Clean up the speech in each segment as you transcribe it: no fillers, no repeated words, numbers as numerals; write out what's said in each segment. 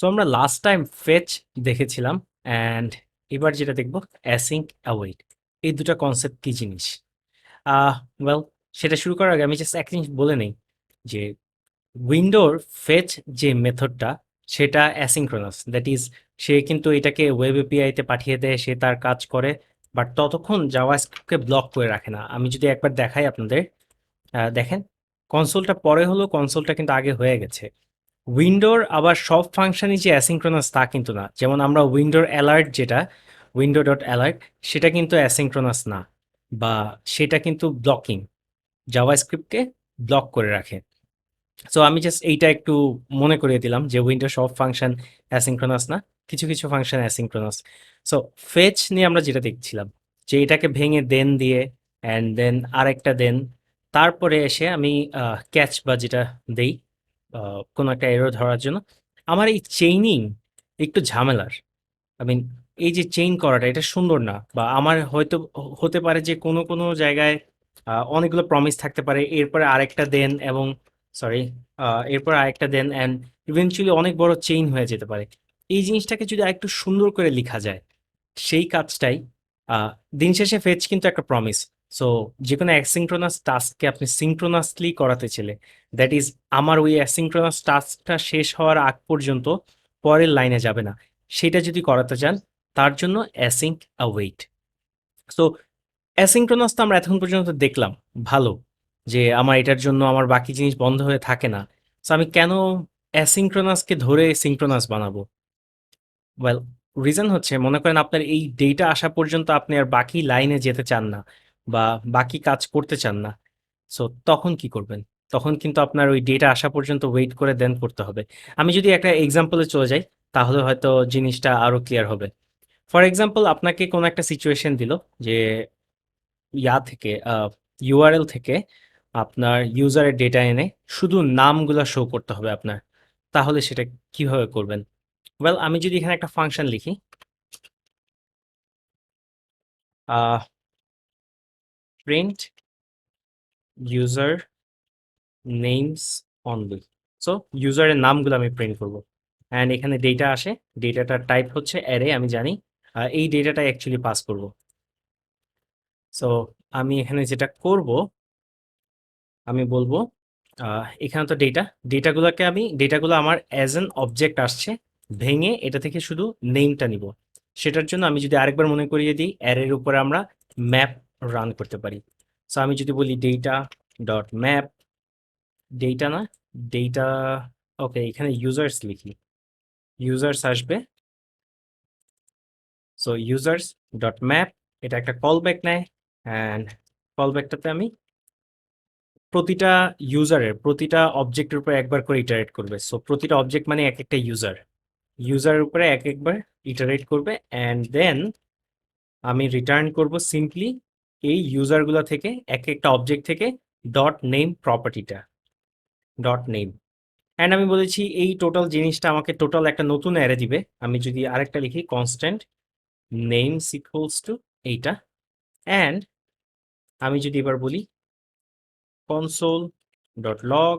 So আমরা last time fetch দেখেছিলাম and এবার যেটা দেখব অ্যাসিঙ্ক অ্যাওয়েট। এই দুটো কনসেপ্ট কি জিনিস? ওয়েল, সেটা শুরু করার আগে আমি জাস্ট এক জিনিস বলে নেই যে উইন্ডোর ফেচ যে মেথডটা সেটা অ্যাসিঙ্ক্রোনাস, দ্যাট ইজ সে কিন্তু এটাকে ওয়েব এপিআইতে পাঠিয়ে দেয়, সে তার কাজ করে, বাট ততক্ষণ জাভাস্ক্রিপ্টকে ব্লক করে রাখে না। আমি যদি একবার দেখাই আপনাদের, দেখেন কনসোলটা পরে হলো, কনসোলটা কিন্তু আগে হয়ে গেছে। উইন্ডোর আবার সব ফাংশনই যে অ্যাসিঙ্ক্রোনাস তা কিন্তু না। যেমন আমরা উইন্ডোর অ্যালার্ট যেটা উইন্ডো ডট অ্যালার্ট, সেটা কিন্তু অ্যাসিঙ্ক্রোনাস না, বা সেটা কিন্তু ব্লকিং, জাভাস্ক্রিপ্টকে ব্লক করে রাখে। সো আমি জাস্ট এইটা একটু মনে করিয়ে দিলাম যে উইন্ডোর সব ফাংশন অ্যাসিঙ্ক্রোনাস না, কিছু কিছু ফাংশন অ্যাসিঙ্ক্রোনাস। সো ফেচ নিয়ে আমরা যেটা দেখছিলাম যে এটাকে ভেঙে দেন দিয়ে অ্যান্ড দেন আরেকটা দেন, তারপরে এসে আমি ক্যাচ বা যেটা দেই কোনো একটা এরর ধরার জন্য। আমার এই চেইনিং একটু ঝামেলার। আই মিন, এই যে চেইন করাটা এটা সুন্দর না, বা আমার হয়তো হতে পারে যে কোনো কোনো জায়গায় অনেকগুলো প্রমিস থাকতে পারে, এরপরে আরেকটা দেন এবং সরি, এরপর আরেকটা দেন অ্যান্ড ইভেনচুয়ালি অনেক বড় চেইন হয়ে যেতে পারে। এই জিনিসটাকে যদি আরেকটু সুন্দর করে লেখা যায়, সেই কাজটাই আহ, দিন শেষে ফেচ কিন্তু একটা প্রমিস। সো যে কোনো অ্যাসিঙ্ক্রোনাস টাস্ককে আপনি সিঙ্ক্রোনাসলি করাতে চলে, দ্যাট ইজ আমার ওই অ্যাসিঙ্ক্রোনাস টাস্কটা শেষ হওয়ার আগ পর্যন্ত পরের লাইনে যাবে না, সেটা যদি করাতে চান তার জন্য অ্যাসিঙ্ক অ্যাওয়েট। সো অ্যাসিঙ্ক্রোনাস তো আমরা এতক্ষণ পর্যন্ত দেখলাম ভালো, যে আমার এটার জন্য আমার বাকি জিনিস বন্ধ হয়ে থাকে না। সো আমি কেন অ্যাসিঙ্ক্রোনাসকে ধরে সিঙ্ক্রোনাস বানাবো? ওয়েল, রিজন হচ্ছে, মনে করেন আপনার এই ডেটা আসা পর্যন্ত আপনি আর বাকি লাইনে যেতে চান না, বা বাকি কাজ করতে চান না। সো তখন কি করবেন? তখন কিন্তু আপনার ওই ডেটা আসা পর্যন্ত ওয়েট করে দেন করতে হবে। আমি যদি একটা এক্সাম্পলে চলে যাই, তাহলে হয়তো জিনিসটা আরো ক্লিয়ার হবে। ফর এক্সাম্পল, আপনাকে কোনো একটা সিচুয়েশন দিল যে থেকে ইউআরএল থেকে আপনার ইউজারের ডেটা এনে শুধু নামগুলা শো করতে হবে আপনার। তাহলে সেটা কিভাবে করবেন? ওয়েল, আমি যদি এখানে একটা ফাংশন লিখি, print user names only. So ইউজারের নামগুলো আমি প্রিন্ট করব অ্যান্ড এখানে ডেটা আসে, ডেটাটার টাইপ হচ্ছে অ্যারে, আমি জানি। এই ডেটাটা অ্যাকচুয়ালি পাস করব। সো আমি এখানে যেটা করব, আমি বলবো এখানে তো ডেটাগুলোকে আমি ডেটাগুলো আমার অ্যাজ এন অবজেক্ট আসছে, ভেঙে এটা থেকে শুধু নেমটা নিব। সেটার জন্য আমি যদি আরেকবার মনে করিয়ে দিই, অ্যারের উপরে আমরা ম্যাপ রান করতে পারি। সো আমি যদি বলি ডেটা ডট ম্যাপ, ডেটা না, ডেটা, ওকে, এখানে ইউজার্স লিখি, ইউজার্স আসবে। সো ইউজার্স ডট ম্যাপ, এটা একটা কলব্যাক নেয় অ্যান্ড কলব্যাকটাতে আমি প্রতিটা ইউজারের প্রতিটা অবজেক্টের উপরে একবার করে ইটারেট করবে। সো প্রতিটা অবজেক্ট মানে এক একটা ইউজার, ইউজারের উপরে এক একবার ইটারেট করবে অ্যান্ড দেন আমি রিটার্ন করব সিম্পলি এই ইউজারগুলো থেকে এক একটা অবজেক্ট থেকে ডট নেম প্রপার্টিটা, ডট নেম। অ্যান্ড আমি বলেছি এই টোটাল জিনিসটা আমাকে টোটাল একটা নতুন অ্যারে দিবে। আমি যদি আরেকটা লিখি কনস্ট্যান্ট নেমস ইকুয়ালস টু এইটা, অ্যান্ড আমি যদি এবার বলি console dot log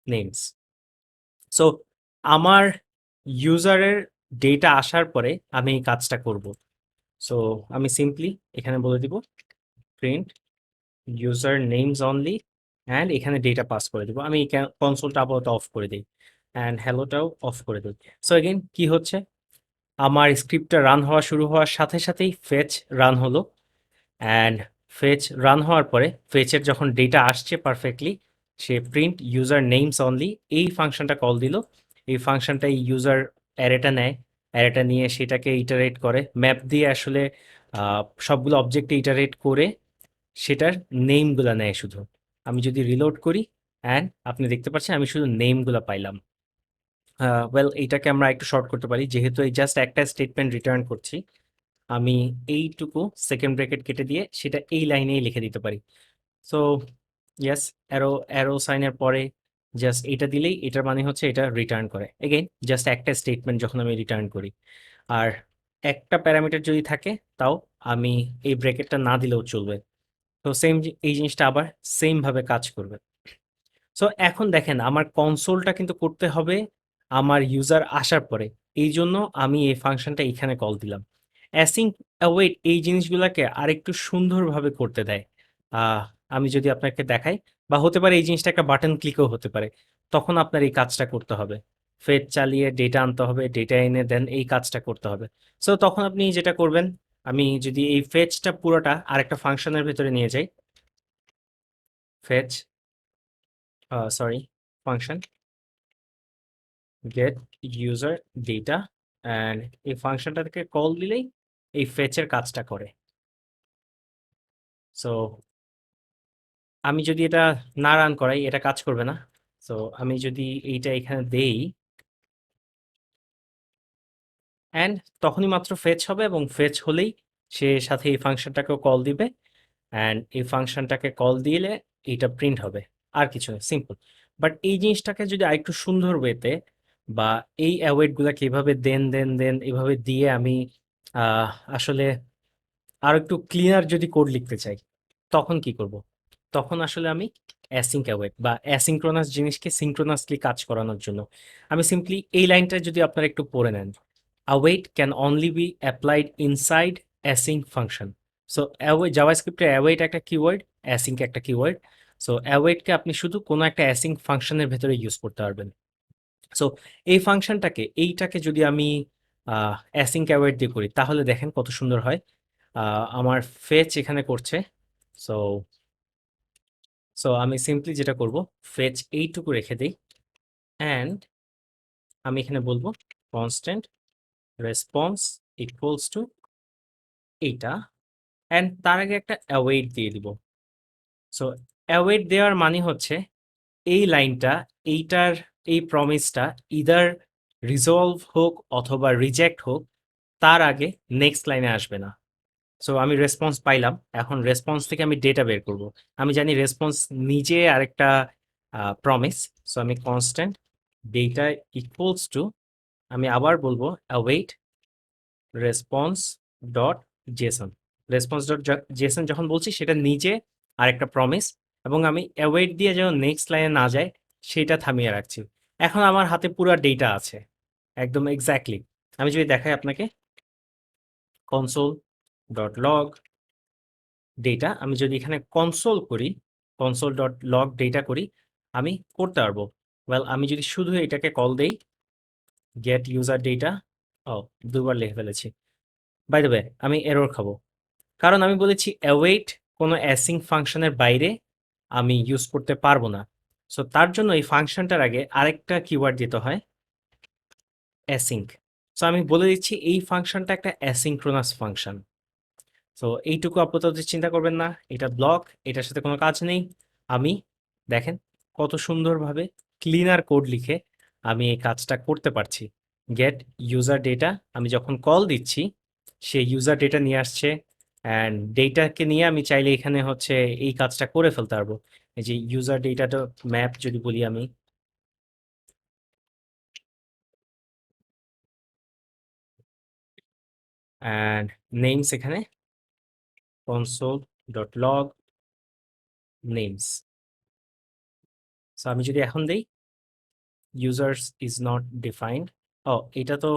names. So আমার ইউজারের ডেটা আসার পরে আমি এই কাজটা করব। সো আমি সিম্পলি এখানে বলে দিব print user names only and এখানে ডেটা পাস করে দেবো। আমি কনসোলটা আপাতত অফ করে দিই অ্যান্ড হ্যালোটাও অফ করে দিই। সো এগেন কি হচ্ছে, আমার স্ক্রিপ্টটা রান হওয়া শুরু হওয়ার সাথে সাথেই ফেচ রান হলো অ্যান্ড ফেচ রান হওয়ার পরে ফেচের যখন ডেটা আসছে পারফেক্টলি, সে প্রিন্ট ইউজার নেমস অনলি এই ফাংশনটা কল দিল। এই ফাংশনটা ইউজার অ্যারেটা নেয়, অ্যারেটা নিয়ে সেটাকে ইটারেট করে ম্যাপ দিয়ে, আসলে সবগুলো অবজেক্টে ইটারেট করে সেটার নেমগুলো নেয় শুধু। আমি যদি রিলোড করি অ্যান্ড আপনি দেখতে পাচ্ছেন আমি শুধু নেমগুলো পাইলাম। ওয়েল, এইটাকে আমরা একটু শর্ট করতে পারি, যেহেতু এই জাস্ট একটা স্টেটমেন্ট রিটার্ন করছি। আমি এইটুকু সেকেন্ড ব্র্যাকেট কেটে দিয়ে সেটা এই লাইনেই লিখে দিতে পারি। সো ইয়েস, অ্যারো অ্যারো সাইনের পরে জাস্ট এটা দিলেই এটার মানে হচ্ছে এটা রিটার্ন করে। এগেইন জাস্ট একটা স্টেটমেন্ট যখন আমি রিটার্ন করি, আর একটা প্যারামিটার যদি থাকে তাও আমি এই ব্র্যাকেটটা না দিলেও চলবে। তো সেম এই জিনিসটা আবার সেম ভাবে কাজ করবে। সো এখন দেখেন আমার কনসোলটা কিন্তু করতে হবে আমার ইউজার আসার পরে। এইজন্য আমি এই ফাংশনটা এখানে কল দিলাম। অ্যাসিঙ্ক অ্যাওয়েট এই জিনিসগুলাকে আরেকটু সুন্দরভাবে করতে দেয়। আহ, আমি যদি আপনাকে দেখাই, বা হতে পারে এই জিনিসটা একটা বাটন ক্লিকও হতে পারে, তখন আপনার এই কাজটা করতে হবে। ফেচ চালিয়ে ডেটা আনতে হবে, ডেটা এনে দেন এই কাজটা করতে হবে। সো তখন আপনি যেটা করবেন, আমি যদি এই ফেচটা পুরোটা আরেকটা ফাংশনের ভেতরে নিয়ে যাই, fetch, sorry, function gate user data, and এই ফাংশনটা থেকে কল দিলেই এই ফেচের কাজটা করে। সো আমি যদি এটা না রান করাই, এটা কাজ করবে না। সো আমি যদি এইটা এখানে দেই, অ্যান্ড তখনই মাত্র ফেচ হবে, এবং ফেচ হলেই সে সাথে এই ফাংশনটাকেও কল দিবে, অ্যান্ড এই ফাংশনটাকে কল দিলে এইটা প্রিন্ট হবে। আর কিছু না, সিম্পল। বাট এই জিনিসটাকে যদি আরেকটু সুন্দর ওয়েতে, বা এই অ্যাওয়েট গুলাকে এভাবে দেন দেন দেন এভাবে দিয়ে আমি আসলে আরো একটু ক্লিয়ার যদি কোড লিখতে চাই, তখন কি করব? তখন আসলে আমি অ্যাসিঙ্ক অ্যাওয়েট বা অ্যাসিঙ্ক্রোনাস জিনিসকে সিঙ্ক্রোনাসলি কাজ করানোর জন্য আমি সিম্পলি এই লাইনটা যদি আপনারা একটু পড়ে নেন, await can only be applied inside async function. So await, জাভাস্ক্রিপ্টে await একটা কিওয়ার্ড, async একটা কিওয়ার্ড। সো await কে আপনি শুধু কোনো একটা async ফাংশনের ভেতরে ইউজ করতে পারবেন। সো এই ফাংশনটাকে, এইটাকে যদি আমি async await দিয়ে করি, তাহলে দেখেন কত সুন্দর হয়। আমার ফেচ এখানে করছে। সো সো আমি সিম্পলি যেটা করব, ফেচ এইটুকু রেখে দিই, অ্যান্ড আমি এখানে বলবো কনস্ট্যান্ট রেসপন্স ইকুয়ালস টু এইটা, অ্যান্ড তার আগে একটা অ্যাওয়েট দিয়ে দিব। সো অ্যাওয়েট দেওয়ার মানে হচ্ছে এই লাইনটা, এইটার এই প্রমিসটা ইদার রিজলভ হোক অথবা রিজেক্ট হোক, তার আগে নেক্সট লাইনে আসবে না। সো আমি রেসপন্স পাইলাম, এখন রেসপন্স থেকে আমি ডেটা বের করব। আমি জানি রেসপন্স নিজে আরেকটা প্রমিস। সো আমি কনস্ট্যান্ট ডেটা ইকুয়ালস টু, আমি আবার বলবো await response dot Jason. Response dot Jason যখন বলছি, সেটা নিজে আরেকটা প্রমিস, এবং আমি অ্যাওয়েট দিয়ে যেন নেক্সট লাইনে না যায় সেটা থামিয়ে রাখছি। এখন আমার হাতে পুরো ডেটা আছে, একদম এক্স্যাক্টলি। আমি যদি দেখাই আপনাকে, কনসোল ডট লগ ডেটা, আমি যদি এখানে কনসোল করি, কনসোল ডট লগ ডেটা করি, আমি করতে পারবো। ওয়েল, আমি যদি শুধু এটাকে কল দেই, গেট ইউজার ডেটা, ও, দুবার লিখে ফেলেছি। বাই দ্য ওয়ে, আমি এরর খাবো, কারণ আমি বলেছি অ্যাওয়েট কোনো অ্যাসিঙ্ক ফাংশনের বাইরে আমি ইউজ করতে পারবো না। সো তার জন্য এই ফাংশনটার আগে আরেকটা কিওয়ার্ড দিতে হয়, অ্যাসিঙ্ক। সো আমি বলে দিচ্ছি এই ফাংশনটা একটা অ্যাসিঙ্ক্রোনাস ফাংশন। সো এইটুকু আপাতত চিন্তা করবেন না, এটা ব্লক, এটার সাথে কোনো কাজ নেই। আমি, দেখেন কত সুন্দরভাবে ক্লিনার কোড লিখে আমি এই কাজটা করতে পারছি। গেট ইউজার ডেটা, আমি যখন কল দিচ্ছি সে ইউজার ডেটা নিয়ে আসছে, অ্যান্ড ডেটাকে নিয়ে আমি চাইলে এখানে হচ্ছে এই কাজটা করে ফেলতে পারবো। এই যে ইউজার ডেটাটা ম্যাপ যদি বলি আমি, অ্যান্ড নেমস এখানে console dot log names. So আমি যদি এখন দেই ইউজার্স ইজ নট ডিফাইন্ড, ও, এটা তো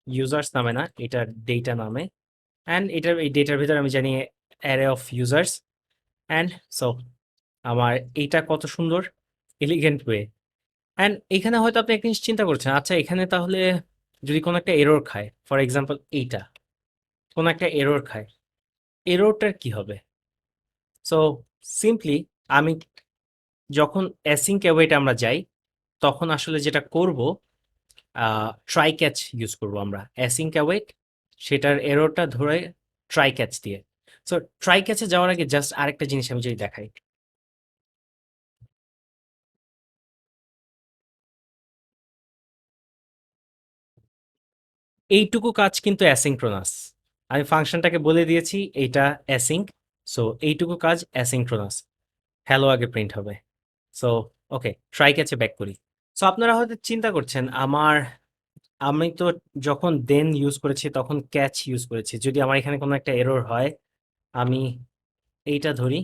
ইউজার্স নামে না, এটা ডেটা নামে, অ্যান্ড এটার এই ডেটার ভিতরে আমি জানি array of users. And so আমার এইটা কত সুন্দর এলিগেন্ট ওয়ে। অ্যান্ড এখানে হয়তো আপনি একটা জিনিস চিন্তা করছেন, আচ্ছা এখানে তাহলে যদি কোনো একটা এরর খায়, ফর এক্সাম্পল এইটা কোনো একটা এরর খায়, এররটার কি হবে? সো সিম্পলি আমি যখন অ্যাসিঙ্ক অ্যাওয়েট আমরা যাই, তখন আসলে যেটা করব, ট্রাই ক্যাচ ইউজ করব আমরা। অ্যাসিঙ্ক অ্যাওয়েট সেটার এররটা ধরে ট্রাই ক্যাচ দিয়ে। সো ট্রাই ক্যাচে যাওয়ার আগে জাস্ট আরেকটা জিনিস আমি যদি দেখাই, এইটুকু কাজ কিন্তু অ্যাসিঙ্ক্রোনাস। আমি ফাংশনটাকে বলে দিয়েছি এইটা অ্যাসিঙ্ক। সো এইটুকু কাজ অ্যাসিঙ্ক্রোনাস, হ্যালো আগে প্রিন্ট হবে। সো ওকে, ট্রাই ক্যাচে ব্যাক করি। সো আপনারা হয়তো চিন্তা করছেন, আমি তো যখন দেন ইউজ করেছি তখন ক্যাচ ইউজ করেছি, যদি আমার এখানে কোনো একটা এরর হয়, আমি এইটা ধরি,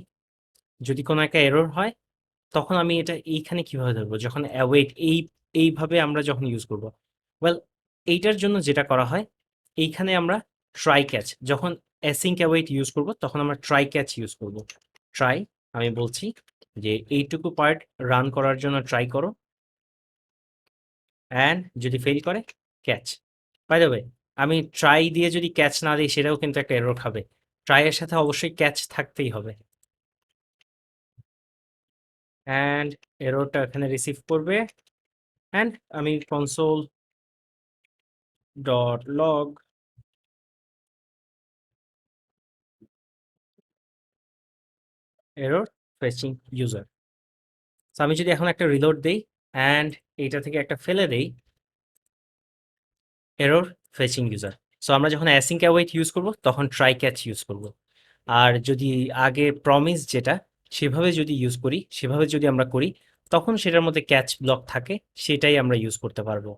যদি কোনো একটা এরর হয় তখন আমি এটা এইখানে কিভাবে ধরবো, যখন অ্যাওয়েট এই এইভাবে আমরা যখন ইউজ করব, ওয়েল এইটার জন্য যেটা করা হয়, এইখানে আমরা ট্রাই ক্যাচ, যখন অ্যাসিঙ্ক অ্যাওয়েট ইউজ করব তখন আমরা ট্রাই ক্যাচ ইউজ করব। ট্রাই, আমি বলছি যে এইটুকু পার্ট রান করার জন্য ট্রাই করো, অ্যান্ড যদি ফেল করে ক্যাচ। বাই দ্য ওয়ে, আমি ট্রাই দিয়ে যদি ক্যাচ না দিই সেটাও কিন্তু একটা এরর খাবে। ট্রাই এর সাথে অবশ্যই ক্যাচ থাকতেই হবে, অ্যান্ড এররটা এখানে রিসিভ করবে, অ্যান্ড আমি console dot log error fetching user. So আমি যদি এখন একটা রিলোড দেই অ্যান্ড এইটা থেকে একটা ফেলে দেই, এরর ফেচিং ইউজার। সো আমরা যখন অ্যাসিঙ্ক অ্যাওয়েট ইউজ করব তখন ট্রাই ক্যাচ ইউজ করব। আর যদি আগে প্রমিস যেটা সেভাবে যদি ইউজ করি, সেভাবে যদি আমরা করি, তখন সেটার মধ্যে ক্যাচ ব্লক থাকে, সেটাই আমরা ইউজ করতে পারবো।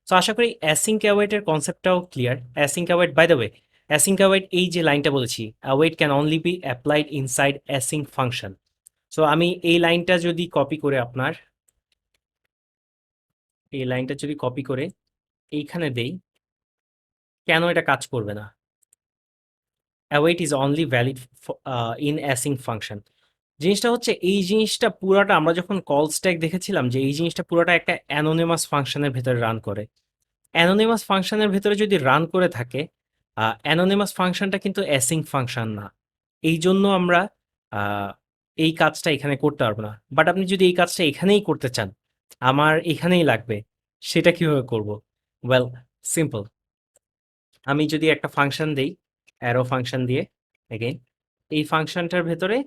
সো আশা করি অ্যাসিঙ্ক অ্যাওয়েটের কনসেপ্টটাও clear. Async await, by the way, async await এই যে লাইনটা বলেছি, await can only be applied inside async function. So আমি এই লাইনটা যদি কপি করে আপনার, এই লাইনটা যদি কপি করে এইখানে দেই, কেন এটা কাজ করবে না? await is only valid in async function। জিনিসটা হচ্ছে, এই জিনিসটা পুরাটা আমরা যখন কল স্ট্যাক দেখেছিলাম যে এই জিনিসটা পুরাটা একটা অ্যানোনিমাস ফাংশনের ভেতরে রান করে। অ্যানোনিমাস ফাংশনের ভেতরে যদি রান করে থাকে, অ্যানোনিমাস ফাংশনটা কিন্তু অ্যাসিঙ্ক ফাংশন না। এই জন্য আমরা আহ, এই কাজটা এখানে করতে পারবো না। বাট আপনি যদি এই কাজটা এখানেই করতে চান, আমার এখানেই লাগবে, সেটা কিভাবে করব? Well, simple. আমি যদি একটা ফাংশন দেই, অ্যারো ফাংশন দিয়ে, এগেইন এই ফাংশনটার ভেতরে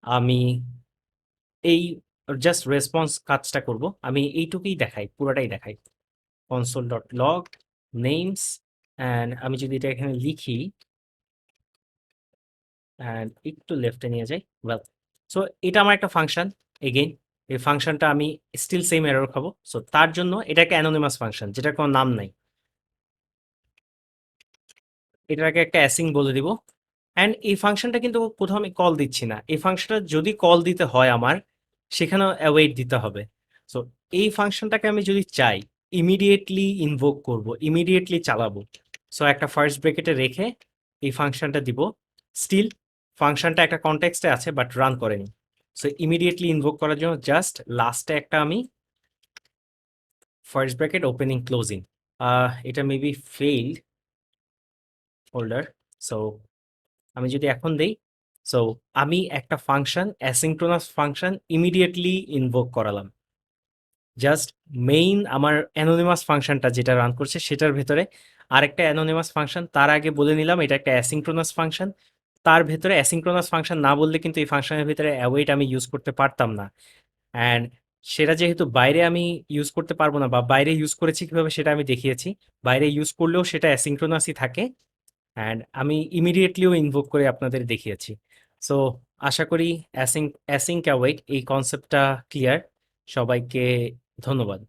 আমি এই জাস্ট রেসপন্স কাজটা করব। আমি এইটুকুই দেখাই, পুরোটাই দেখাই, console dot log names, and আমি যদি এটা এখানে লিখি অ্যান্ড একটু লেফটে নিয়ে যাই, ওয়েল, সো এটা আমার একটা ফাংশন। এগেইন এই ফাংশনটা আমি স্টিল সেম এরর খাবো। সো তার জন্য এটা একটা অ্যানোনিমাস ফাংশন যেটার কোনো নাম নাই, এটাকে একটা অ্যাসিং বলে দিব। অ্যান্ড এই ফাংশনটা কিন্তু কোথাও আমি কল দিচ্ছি না। এই ফাংশনটা যদি কল দিতে হয় আমার, সেখানেও অ্যাওয়েট দিতে হবে। সো এই ফাংশনটাকে আমি যদি চাই ইমিডিয়েটলি ইনভোক করব, ইমিডিয়েটলি চালাবো, সো একটা ফার্স্ট ব্রেকেটে রেখে এই ফাংশনটা দিব। স্টিল ফাংশনটা একটা কনটেক্সটে আছে বাট রান করেনি। সো ইমিডিয়েটলি ইনভোক করার জন্য জাস্ট লাস্টে একটা আমি ফার্স্ট ব্র্যাকেট ওপেনিং ক্লোজিং, এটা মেবি ফেইল্ড হোল্ডার। সো আমি যদি এখন দেই, সো আমি একটা function, asynchronous function immediately invoke করালাম। জাস্ট মেইন আমার অ্যানোনিমাস ফাংশনটা যেটা রান করছে সেটার ভেতরে আরেকটা অ্যানোনিমাস ফাংশন, তার আগে বলে নিলাম এটা একটা অ্যাসিঙ্ক্রোনাস ফাংশন। তার ভেতরে অ্যাসিঙ্ক্রোনাস ফাংশন না বললে কিন্তু এই ফাংশনের ভিতরে অ্যাওয়েট আমি ইউজ করতে পারতাম না। অ্যান্ড সেটা যেহেতু বাইরে আমি ইউজ করতে পারবো না, বা বাইরে ইউজ করেছি কিভাবে সেটা আমি দেখিয়েছি, বাইরে ইউজ করলেও সেটা অ্যাসিঙ্ক্রোনাসই থাকে, অ্যান্ড আমি ইমিডিয়েটলিও ইনভোক করে আপনাদের দেখিয়েছি। সো আশা করি অ্যাসিঙ্ক অ্যাওয়েট এই কনসেপ্টটা ক্লিয়ার। সবাইকে ধন্যবাদ।